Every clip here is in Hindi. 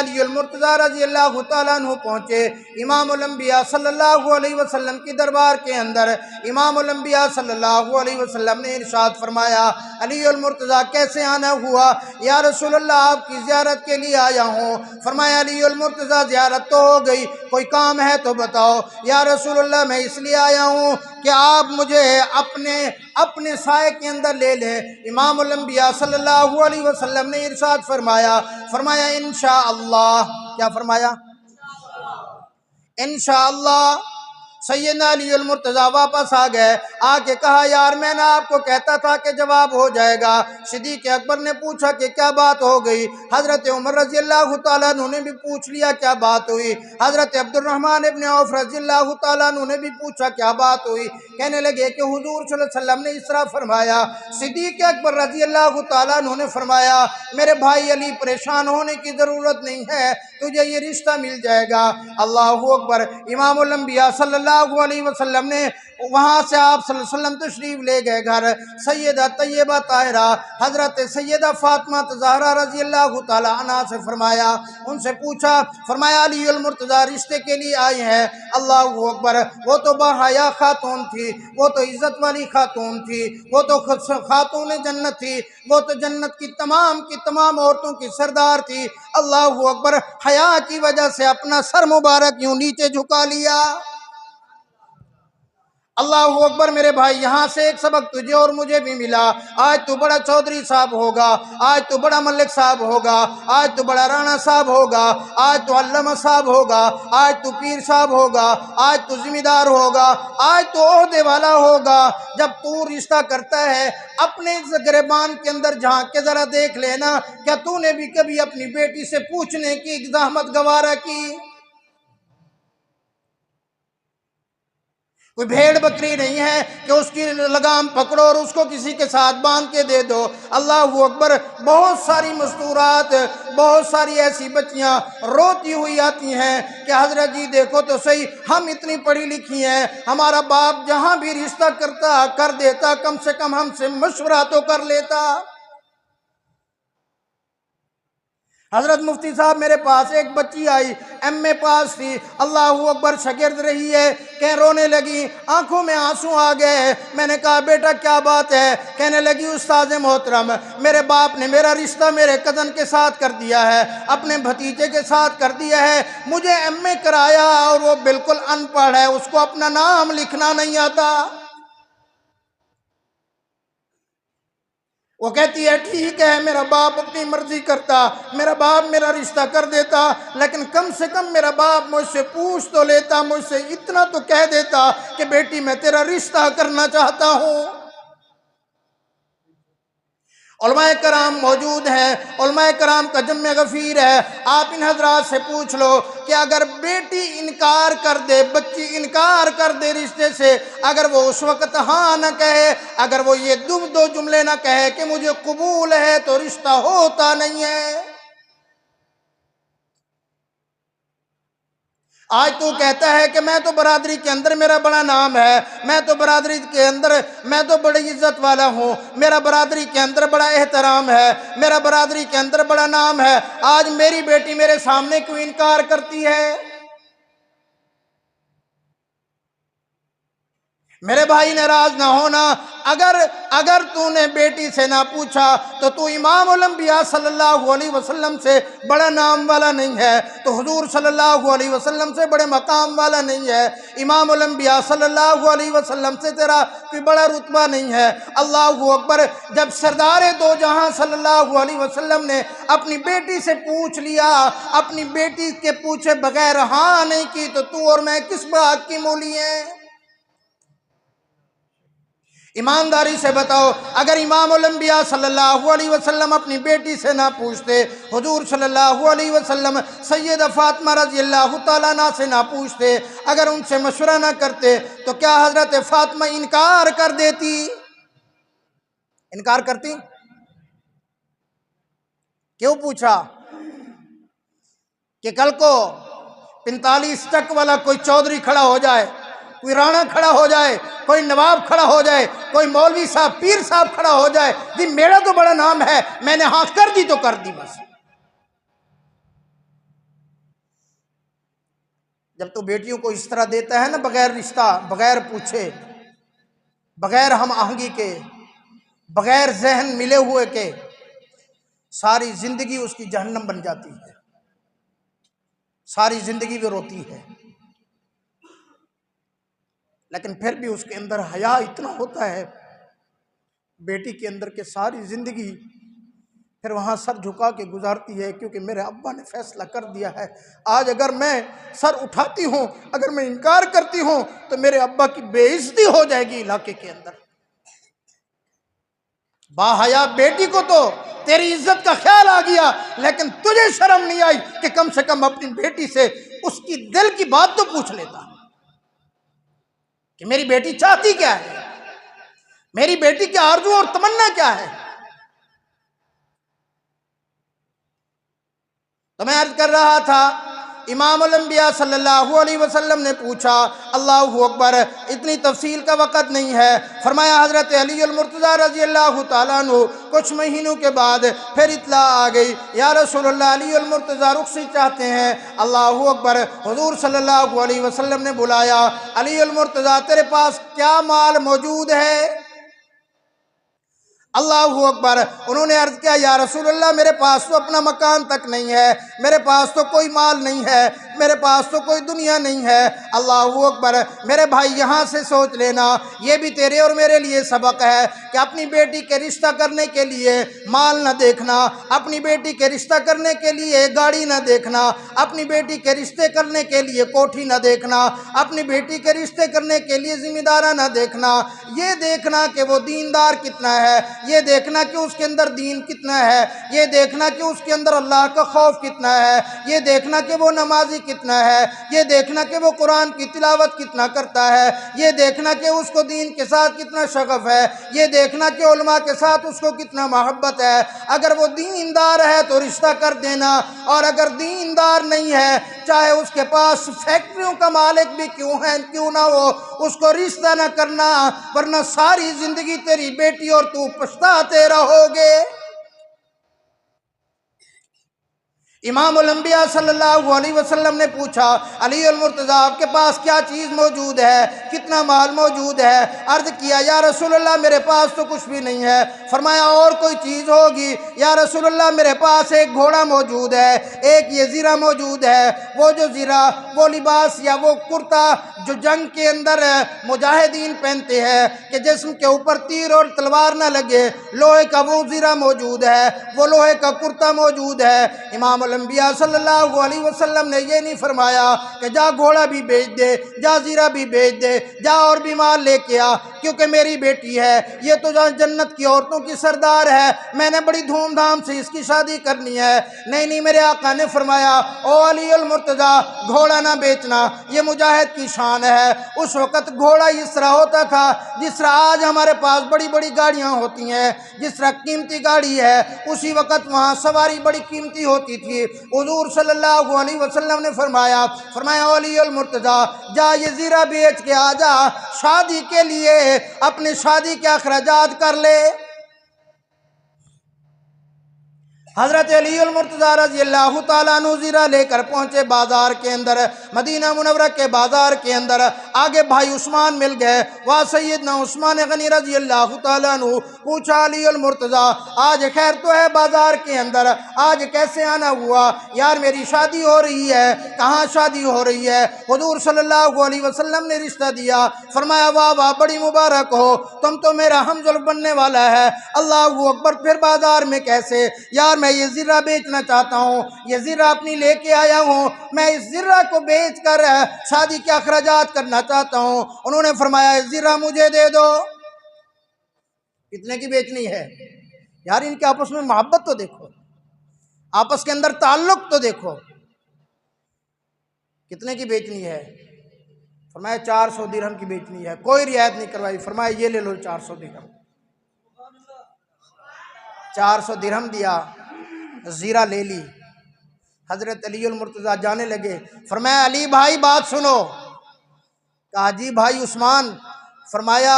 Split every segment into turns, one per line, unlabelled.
अली मुर्तज़ा रज़ियल्लाहु तआला अन्हु पहुँचे इमामुल अंबिया सल्लल्लाहु अलैहि वसल्लम की दरबार के अंदर। इमामुल अंबिया सल्लल्लाहु अलैहि वसल्लम ने इरशाद फरमाया, अली मुर्तज़ा कैसे आना हुआ? या रसूलल्लाह आपकी ज़ियारत के लिए आया हूँ। फरमाया अली मुर्तज़ा ज़ियारत तो हो गई, कोई काम है तो बताओ। या रसूलल्लाह मैं इसलिए आया हूँ कि आप मुझे अपने साए के अंदर ले लें। इमामुल अंबिया सल्लल्लाहु अलैहि वसल्लम ने इरशाद फरमाया इंशाअल्लाह। क्या फरमाया? इंशाअल्लाह। सैयदना अली मुर्तज़ा वापस आ गए, आके कहा यार मैंने आपको कहता था कि जवाब हो जाएगा। सिद्दीक़ अकबर ने पूछा कि क्या बात हो गई? हज़रत उमर रज़ियल्लाहु तआला अन्हु ने भी पूछ लिया क्या बात हुई। हज़रत अब्दुर्रहमान इब्न औफ रज़ियल्लाहु तआला अन्हु ने भी पूछा क्या बात हुई। कहने लगे कि हुज़ूर सल्लल्लाहु अलैहि वसल्लम ने इस तरह फरमाया। सिद्दीक़ अकबर रज़ियल्लाहु तआला अन्हु ने फरमाया मेरे भाई अली परेशान होने की ज़रूरत नहीं है, तुझे ये रिश्ता मिल जाएगा। अल्लाहु अकबर। इमामुल अंबिया सल्लल्लाहु अलैहि वसल्लम ने वहाँ से आप सल्लल्लाहु अलैहि वसल्लम तशरीफ ले गए घर। सैयदा तैयबा ताहिरा हज़रत सैयदा फातिमा ज़हरा रज़ियल्लाहु तआला अन्हा से फरमाया, उनसे पूछा, फरमाया अली मुर्तज़ा रिश्ते के लिए आए हैं। अल्लाहु अकबर। वो तो बहया खातून थी, वो तो इज़्ज़त वाली खातून थी, वो तो खातून जन्नत थी, वो तो जन्नत की तमाम औरतों की सरदार थी। अल्लाहु अकबर। हया की वजह से अपना सर मुबारक यूं नीचे झुका लिया। अल्लाहु अकबर। मेरे भाई यहाँ से एक सबक तुझे और मुझे भी मिला। आज तू बड़ा चौधरी साहब होगा, आज तू बड़ा मलिक साहब होगा, आज तू बड़ा राणा साहब होगा, आज तू अल्लामा साहब होगा, आज तू पीर साहब होगा, आज तू जिम्मेदार होगा, आज तू ओहदे वाला होगा। जब तू रिश्ता करता है अपने गिरबान के अंदर झांक के जरा देख लेना, क्या तूने भी कभी अपनी बेटी से पूछने की ज़हमत गवारा की? कोई भेड़ बकरी नहीं है कि उसकी लगाम पकड़ो और उसको किसी के साथ बांध के दे दो। अल्लाहु अकबर। बहुत सारी मस्तूरात, बहुत सारी ऐसी बच्चियां रोती हुई आती हैं कि हजरत जी देखो तो सही, हम इतनी पढ़ी लिखी हैं, हमारा बाप जहां भी रिश्ता कर देता कम से कम हमसे मशवरा तो कर लेता। हज़रत मुफ्ती साहब मेरे पास एक बच्ची आई, एमए पास थी, अल्लाहु अकबर, शागिर्द रही है, कह रोने लगी, आंखों में आंसू आ गए। मैंने कहा बेटा क्या बात है? कहने लगी उस्ताद मोहतरम मेरे बाप ने मेरा रिश्ता मेरे कज़न के साथ कर दिया है, अपने भतीजे के साथ कर दिया है, मुझे एमए कराया और वो बिल्कुल अनपढ़ है, उसको अपना नाम लिखना नहीं आता। वो कहती है ठीक है मेरा बाप अपनी मर्जी करता, मेरा बाप मेरा रिश्ता कर देता, लेकिन कम से कम मेरा बाप मुझसे पूछ तो लेता, मुझसे इतना तो कह देता कि बेटी मैं तेरा रिश्ता करना चाहता हूँ। उलमाए कराम मौजूद हैं, उलमाए कराम का जम्मे गफ़ीर है। आप इन हजरात से पूछ लो कि अगर बेटी इनकार कर दे, बच्ची इनकार कर दे रिश्ते से, अगर वो उस वक़्त हाँ न कहे, अगर वो ये दो जुमले न कहे कि मुझे कबूल है, तो रिश्ता होता नहीं है। आज तू कहता है कि मैं तो बरादरी के अंदर मेरा बड़ा नाम है, मैं तो बरादरी के अंदर मैं तो बड़ी इज्जत वाला हूँ, मेरा बरादरी के अंदर बड़ा एहतराम है, मेरा बरादरी के अंदर बड़ा नाम है। आज मेरी बेटी मेरे सामने क्यों इनकार करती है? मेरे भाई नाराज ना होना, अगर तूने बेटी से ना पूछा तो तू इमामुल अंबिया सल्लल्लाहु अलैहि वसल्लम से बड़ा नाम वाला नहीं है, तो हुजूर सल्लल्लाहु अलैहि वसल्लम से बड़े मकाम वाला नहीं है, इमामुल अंबिया सल्लल्लाहु अलैहि वसल्लम से तेरा कोई बड़ा रुतबा नहीं है। अल्लाहु अकबर। जब सरदार दो जहां सल्लल्लाहु अलैहि वसल्लम ने अपनी बेटी से पूछ लिया, अपनी बेटी के पूछे बगैर हाँ नहीं की, तो तू और मैं किस बात की मूली हैं? ईमानदारी से बताओ, अगर इमामुल अंबिया सल्लल्लाहु अलैहि वसल्लम अपनी बेटी से ना पूछते, हुजूर सल्लल्लाहु अलैहि वसल्लम सैयदा फातिमा रज़ियल्लाहु ताला अन्हा से ना पूछते, अगर उनसे मशवरा ना करते, तो क्या हजरत फातिमा इनकार कर देती? इनकार करती? क्यों पूछा? कि कल को 45 टक वाला कोई चौधरी खड़ा हो जाए, कोई राणा खड़ा हो जाए, कोई नवाब खड़ा हो जाए, कोई मौलवी साहब पीर साहब खड़ा हो जाए, जी मेरा तो बड़ा नाम है, मैंने हाँ कर दी तो कर दी बस। जब तो बेटियों को इस तरह देता है ना, बगैर रिश्ता, बगैर पूछे, बगैर हम आहंगी के, बगैर जहन मिले हुए के, सारी जिंदगी उसकी जहन्नम बन जाती है, सारी जिंदगी वो रोती है। लेकिन फिर भी उसके अंदर हया इतना होता है बेटी के अंदर के सारी जिंदगी फिर वहाँ सर झुका के गुजारती है, क्योंकि मेरे अब्बा ने फैसला कर दिया है। आज अगर मैं सर उठाती हूँ, अगर मैं इनकार करती हूँ, तो मेरे अब्बा की बेइज्जती हो जाएगी इलाके के अंदर। बाहया बेटी को तो तेरी इज्जत का ख्याल आ गया, लेकिन तुझे शर्म नहीं आई कि कम से कम अपनी बेटी से उसकी दिल की बात तो पूछ लेता कि मेरी बेटी चाहती क्या है, मेरी बेटी की आरज़ू और तमन्ना क्या है। तो मैं अर्ज कर रहा था, इमामुल अंबिया सल्लल्लाहु अलैहि वसल्लम ने पूछा, अल्लाहु अकबर, इतनी तफसील का वक़्त नहीं है। फरमाया हज़रत अली अल मुर्तज़ा रज़ी अल्लाहु ताला अन्हु कुछ महीनों के बाद फिर इत्ला आ गई, या रसूलल्लाह अली अल मुर्तज़ा रुखसत चाहते हैं। अल्लाहु अकबर, हुज़ूर सल्लल्लाहु अलैहि वसल्लम ने बुलाया, अली अल मुर्तज़ा तेरे पास क्या माल मौजूद है? अल्लाहु अकबर, उन्होंने अर्ज किया, या रसूलल्लाह मेरे पास तो अपना मकान तक नहीं है, मेरे पास तो कोई माल नहीं है, मेरे पास तो कोई दुनिया नहीं है। अल्लाहु अकबर, मेरे भाई यहाँ से सोच लेना, ये भी तेरे और मेरे लिए सबक है कि अपनी बेटी के रिश्ता करने के लिए माल न देखना, अपनी बेटी के रिश्ता करने के लिए गाड़ी न देखना, अपनी बेटी के रिश्ते करने के लिए कोठी न देखना, अपनी बेटी के रिश्ते करने के लिए जिम्मेदारा न देखना, ये देखना कि वो दीनदार कितना है, ये देखना कि उसके अंदर दीन कितना है, ये देखना कि उसके अंदर अल्लाह का खौफ कितना है, ये देखना कि वो नमाजी कितना है, ये देखना कि वो कुरान की तिलावत कितना करता है, ये देखना कि उसको दीन के साथ कितना शगफ है, ये देखना कि उलमा के साथ उसको कितना मोहब्बत है। अगर वो दीनदार है तो रिश्ता कर देना, और अगर दीनदार नहीं है, चाहे उसके पास फैक्ट्रियों का मालिक भी क्यों ना हो, उसको रिश्ता न करना, वरना सारी जिंदगी तेरी बेटी और तू पछताते रहोगे। इमामुल अंबिया सल्लल्लाहु अलैहि वसल्लम ने पूछा, अली अल मुर्तज़ा आपके पास क्या चीज़ मौजूद है, कितना माल मौजूद है? अर्ज किया, या रसूलल्लाह मेरे पास तो कुछ भी नहीं है। फरमाया, और कोई चीज़ होगी? या रसूलल्लाह मेरे पास एक घोड़ा मौजूद है, एक ये ज़ीरा मौजूद है, वो जो ज़ीरा, वो लिबास या वो कुर्ता जो जंग के अंदर मुजाहिदीन पहनते हैं कि जिस्म के ऊपर तीर और तलवार ना लगे, लोहे का वो ज़ीरा मौजूद है, वो लोहे का कुर्ता मौजूद है। इमाम अंबिया सल्लल्लाहु अलैहि वसल्लम ने ये नहीं फरमाया कि जा घोड़ा भी बेच दे, जा ज़ीरा भी बेच दे, जा और भी माल लेके आ, क्योंकि मेरी बेटी है, ये तो जन्नत की औरतों की सरदार है, मैंने बड़ी धूमधाम से इसकी शादी करनी है। नहीं नहीं, मेरे आका ने फरमाया, ओ अली अल मुर्तज़ा घोड़ा ना बेचना, ये मुजाहिद की शान है। उस वक़्त घोड़ा इस तरह होता था जिस तरह आज हमारे पास बड़ी बड़ी गाड़ियाँ होती हैं, जिस तरह कीमती गाड़ी है, उसी वक़्त वहाँ सवारी बड़ी कीमती होती थी। हुज़ूर सल्लल्लाहु अलैहि वसल्लम ने फरमाया अली अल मुर्तज़ा जा ये ज़ीरा बेच के आ जा, शादी के लिए अपने शादी के अखराजात कर ले। हज़रत अली अल मुर्तज़ा रज़ी अल्लाह ताला अन्हु ज़ीरा लेकर पहुँचे बाज़ार के अंदर, मदीना मुनव्वरा के बाज़ार के अंदर। आगे भाई उस्मान मिल गए, वह सैयदना उस्मान गनी रज़ी अल्लाह ताला अन्हु। पूछा अली अल मुर्तज़ा आज खैर तो है बाज़ार के अंदर, आज कैसे आना हुआ? यार मेरी शादी हो रही है। कहाँ शादी हो रही है? हुज़ूर सल्लल्लाहु अलैहि वसल्लम ने रिश्ता दिया। फरमाया वाह वाह, बड़ी मुबारक हो, तुम तो मेरा हमज़ुल बनने वाला है। अल्लाहु अकबर, फिर बाज़ार में कैसे? यार मैं ये ज़ीरा बेचना चाहता हूँ, ये ज़ीरा अपनी लेके आया हूँ, मैं इस ज़ीरा को बेच कर शादी के अखराजात करना चाहता हूँ। उन्होंने फरमाया ज़ीरा मुझे दे दो। कितने की बेचनी है? यार इनके आपस में मोहब्बत तो देखो, आपस के अंदर ताल्लुक तो देखो। कितने की बेचनी है? फरमाया 400 दिरहम की बेचनी है। कोई रियायत नहीं करवाई। फरमाया ये ले लो 400 दिरहम। 400 दिरहम दिया, ज़ीरा ले ली। हज़रत अली अल मुर्तज़ा जाने लगे। फरमाया अली भाई बात सुनो। कहा जी भाई उस्मान। फरमाया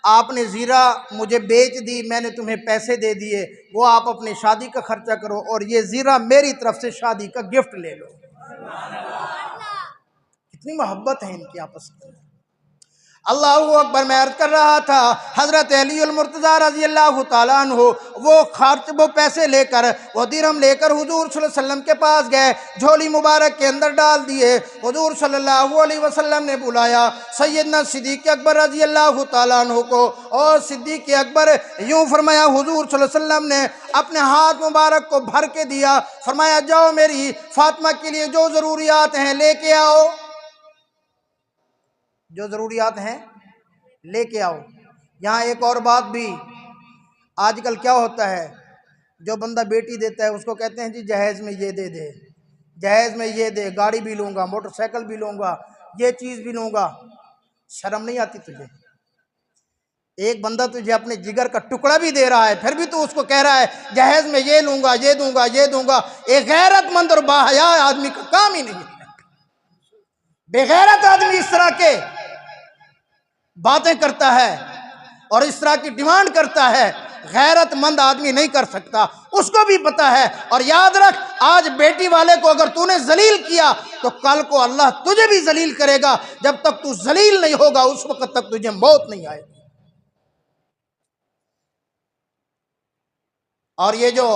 आपने ज़ीरा मुझे बेच दी, मैंने तुम्हें पैसे दे दिए, वो आप अपनी शादी का खर्चा करो और ये ज़ीरा मेरी तरफ से शादी का गिफ्ट ले लो। कितनी मोहब्बत है इनकी आपस में। अल्लाह अकबर, मैं अर्ज कर रहा था, हज़रत अली अल मुर्तज़ा रज़ी अल्लाह ताला अन्हु वो पैसे लेकर, वो दिरहम लेकर हुजूर सल्लल्लाहु अलैहि वसल्लम के पास गए, झोली मुबारक के अंदर डाल दिए। हुजूर सल्लल्लाहु अलैहि वसल्लम ने बुलाया सैयदना सिद्दीक़ अकबर रज़ी अल्लाह ताला अन्हु को, और सिद्दीक़ अकबर यूँ फरमाया, हुजूर सल्लल्लाहु अलैहि वसल्लम ने अपने हाथ मुबारक को भर के दिया, फरमाया जाओ मेरी फातिमा के लिए जो ज़रूरियात हैं लेके आओ, जो ज़रूरियात हैं लेके आओ। यहाँ एक और बात भी, आजकल क्या होता है, जो बंदा बेटी देता है उसको कहते हैं जी जहेज़ में ये दे दे, जहेज़ में ये दे, गाड़ी भी लूँगा, मोटरसाइकिल भी लूँगा, ये चीज़ भी लूँगा। शर्म नहीं आती तुझे? एक बंदा तुझे अपने जिगर का टुकड़ा भी दे रहा है, फिर भी तू उसको कह रहा है जहेज़ में ये लूँगा, ये दूँगा, ये दूँगा। एक गैरतमंद और बाहया आदमी का काम ही नहीं है। बेगैरत आदमी इस तरह के बातें करता है और इस तरह की डिमांड करता है, गैरतमंद आदमी नहीं कर सकता, उसको भी पता है। और याद रख, आज बेटी वाले को अगर तूने जलील किया तो कल को अल्लाह तुझे भी जलील करेगा। जब तक तू जलील नहीं होगा उस वक्त तक तुझे मौत नहीं आएगी। और ये जो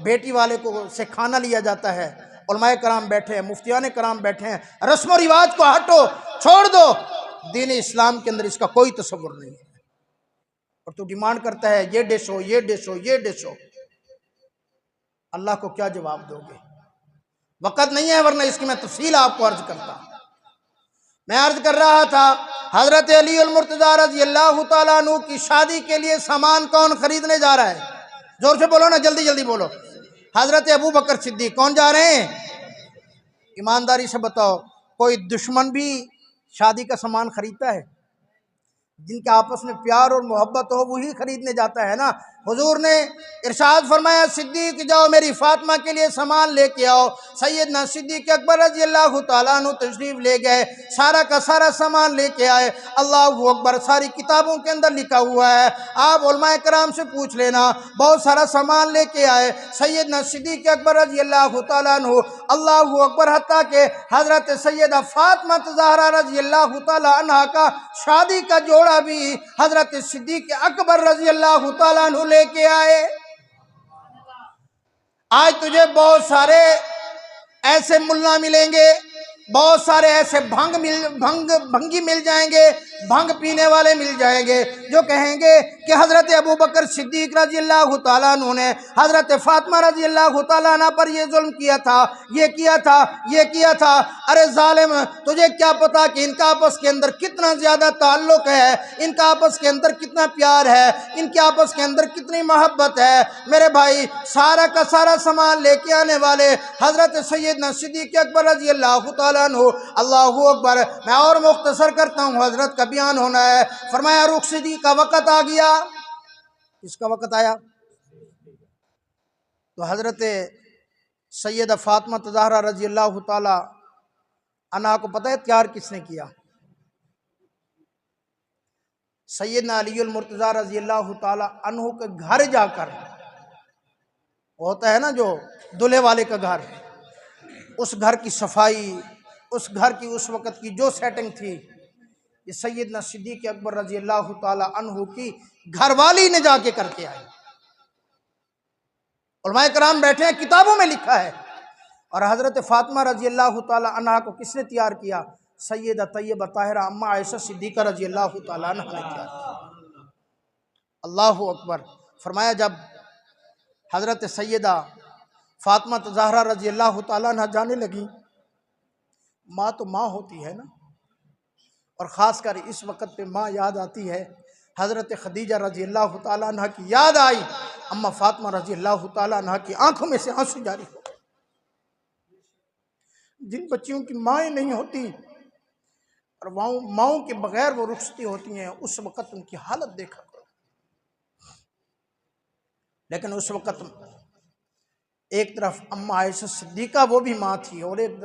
बेटी वाले को से खाना लिया जाता है, उलमाए कराम बैठे हैं, मुफ्तियान कराम बैठे हैं, रस्म रिवाज को हटो, छोड़ दो, दीन इस्लाम के अंदर इसका कोई तस्वुर नहीं है। और तू डिमांड करता है ये डिश हो, ये डिश हो, ये डिश हो। अल्लाह को क्या जवाब दोगे? वक़्त नहीं है, वरना इसकी मैं तफसील आपको अर्ज करता। मैं अर्ज कर रहा था, हजरत अली अल मुर्तज़ा रज़ी अल्लाह तआला अन्हु की शादी के लिए सामान कौन खरीदने जा रहा है? जोर से बोलो ना, जल्दी जल्दी बोलो। हजरत अबू बकर सिद्दीक। कौन जा रहे हैं? ईमानदारी से बताओ, कोई दुश्मन भी शादी का सामान खरीदता है? जिनके आपस में प्यार और मोहब्बत हो वही खरीदने जाता है ना। हुजूर ने इरशाद फरमाया, सिद्दीक जाओ मेरी फातिमा के लिए सामान लेके आओ। सैयदना सिद्दीक अकबर रज़ी अल्लाह तआला अन्हु तशरीफ ले गए, सारा का सारा सामान लेके आए। अल्लाहु अकबर, सारी किताबों के अंदर लिखा हुआ है, आप उलमाए कराम से पूछ लेना, बहुत सारा सामान लेके आए सैयदना सिद्दीक अकबर रज़ी अल्लाह तआला अन्हु। अल्लाहु अकबर, हत्ता के हज़रत सैयदा फातिमा ज़हरा रज़ी अल्लाह तआला अन्हा का शादी का जोड़ा भी हज़रत सिद्दीक अकबर रज़ी अल्लाह तआला अन्हु लेके आए। आज तुझे बहुत सारे ऐसे मुल्ला मिलेंगे, बहुत सारे ऐसे भंगी मिल जाएंगे, भंग पीने वाले मिल जाएंगे, जो कहेंगे कि हज़रत अबू बकर सिद्दीक रज़ी अल्लाह तआला अन्हु ने हज़रत फातिमा रज़ी अल्लाह तआला अन्हा पर ये जुल्म किया था, ये किया था, ये किया था। अरे जालिम, तुझे क्या पता कि इनका आपस के अंदर कितना ज़्यादा ताल्लुक़ है, इनका आपस के अंदर कितना प्यार है, इनके आपस के अंदर कितनी मोहब्बत है। मेरे भाई, सारा का सारा सामान लेके आने वाले हज़रत सैयदना सिद्दीक अकबर रज़ी अल्लाह तआला अन्हु। अल्लाहु अकबर। मैं और मुख्तसर करता हूँ, हज़रत का बयान होना है। फरमाया रुखसती का वक़्त आ गया। इसका वक़्त आया तो हज़रत सैयदा फातिमा ज़हरा रज़ी अल्लाह तआला अन्हा को पता है तैयार किसने किया? सैयदना अली अल मुर्तज़ा रज़ी अल्लाह तआला अन्हु के घर जाकर, होता है ना जो दूल्हे वाले का घर, उस घर की सफाई, उस घर की उस वक़्त की जो सेटिंग थी, ये सैयदना सिद्दीक अकबर रज़ी अल्लाह तआला अन्हु की घरवाली ने जाके करके आई। उलमाए कराम बैठे हैं, किताबों में लिखा है। और हज़रत फातिमा रज़ी अल्लाह तआला अन्हा को किसने तैयार किया? सैयदा तैयबा ताहिरा अम्मा आयशा सिद्दीक़ा रज़ी अल्लाह तआला अन्हा ने तैयार किया। अल्लाहु अकबर। फरमाया जब हज़रत सैयदा फातिमा ज़हरा रज़ी अल्लाह तआला अन्हा जाने लगी, माँ तो माँ होती है ना, और ख़ासकर इस वक़्त पे माँ याद आती है। हज़रत खदीजा रज़ी अल्लाह तआला अन्हा की याद आई, अम्मा फातिमा रज़ी अल्लाह तआला अन्हा की आंखों में से आंसू जारी हो। जिन बच्चियों की माएँ नहीं होती और माओं के बगैर वो रुखसती होती हैं, उस वक़्त उनकी हालत देखा करो। लेकिन उस वक़्त एक तरफ अम्मा आयशा सिद्दीक़ा वो भी माँ थी, और एक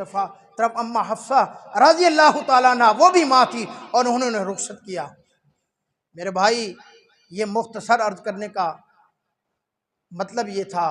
तरफ अम्मा हफ्सा रज़ी अल्लाह तआला अन्हा वो भी माँ थी, और उन्होंने रुखसत किया। मेरे भाई, ये मुख्तसर अर्ज करने का मतलब ये था,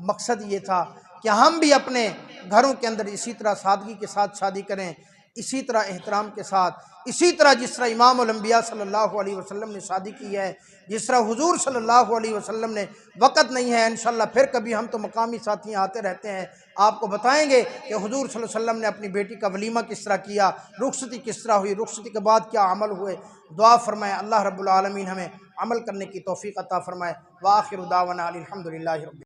मकसद ये था कि हम भी अपने घरों के अंदर इसी तरह सादगी के साथ शादी करें। इसी तरह एहतराम के साथ, इसी तरह जिस तरह इमाम उल अंबिया सल्लल्लाहु अलैहि वसल्लम ने शादी की है, जिस तरह हुजूर सल्लल्लाहु अलैहि वसल्लम ने, वक़्त नहीं है इंशाअल्लाह फिर कभी, हम तो मकामी साथी आते रहते हैं, आपको बताएंगे कि हुजूर सल्लल्लाहु अलैहि वसल्लम ने अपनी बेटी का वलीमा किस तरह किया, रुखसती किस तरह हुई, रुखसती के बाद क्या अमल हुए। दुआ फरमाए अल्लाह रब्बुल आलमीन हमें अमल करने की तौफीक अता फरमाए। व आखिरु दावाना अनिल हम्दुलिल्लाहि रब्बिल